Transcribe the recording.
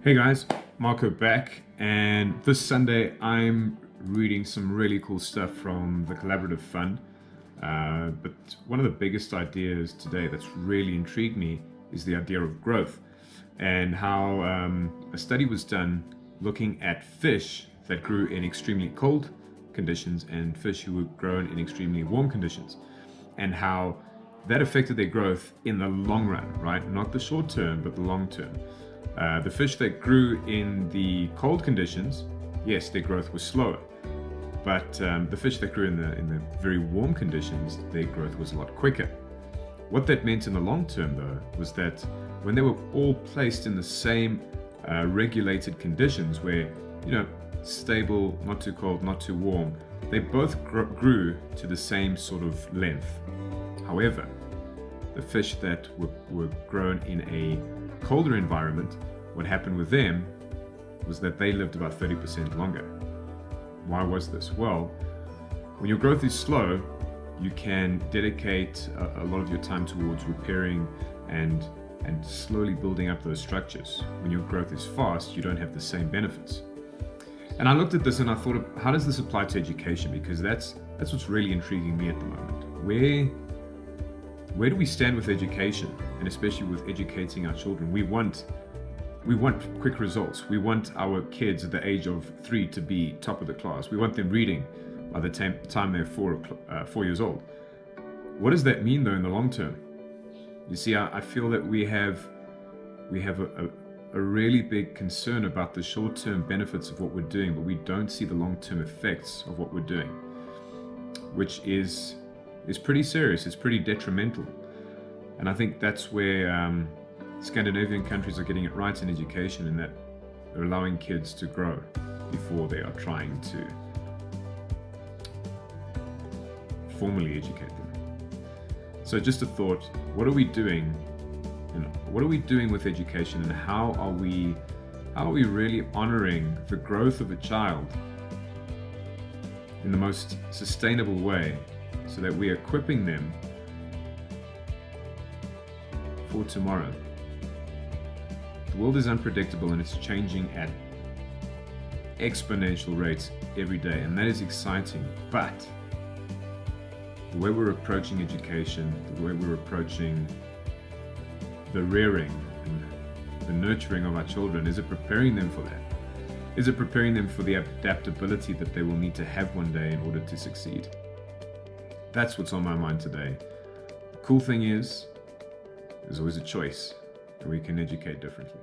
Hey guys, Marco back, and this Sunday I'm reading some really cool stuff from the Collaborative Fund. But one of the biggest ideas today that's really intrigued me is the idea of growth, and how a study was done looking at fish that grew in extremely cold conditions and fish who were grown in extremely warm conditions, and how that affected their growth in the long run, right? Not the short term, but the long term. The fish that grew in the cold conditions, yes, their growth was slower. But the fish that grew in the very warm conditions, their growth was a lot quicker. What that meant in the long term, though, was that when they were all placed in the same regulated conditions where, stable, not too cold, not too warm, they both grew to the same sort of length. However, the fish that were grown in a colder environment, what happened with them was that they lived about 30% longer. Why was this? Well, when your growth is slow, you can dedicate a lot of your time towards repairing and slowly building up those structures. When your growth is fast, you don't have the same benefits. And I looked at this and I thought, how does this apply to education? Because that's what's really intriguing me at the moment. Where do we stand with education, and especially with educating our children? We want quick results. We want our kids at the age of 3 to be top of the class. We want them reading by the time they're 4 years old. What does that mean, though, in the long term? You see, I feel that we have a really big concern about the short-term benefits of what we're doing, but we don't see the long-term effects of what we're doing, which is pretty serious. It's pretty detrimental. And I think that's where Scandinavian countries are getting it right in education, in that they're allowing kids to grow before they are trying to formally educate them. So just a thought, what are we doing? What are we doing with education, and how are we really honoring the growth of a child in the most sustainable way, so that we are equipping them for tomorrow? The world is unpredictable and it's changing at exponential rates every day, and that is exciting. But the way we're approaching education, the way we're approaching the rearing and the nurturing of our children, is it preparing them for that? Is it preparing them for the adaptability that they will need to have one day in order to succeed? That's what's on my mind today. The cool thing is, there's always a choice, and we can educate differently.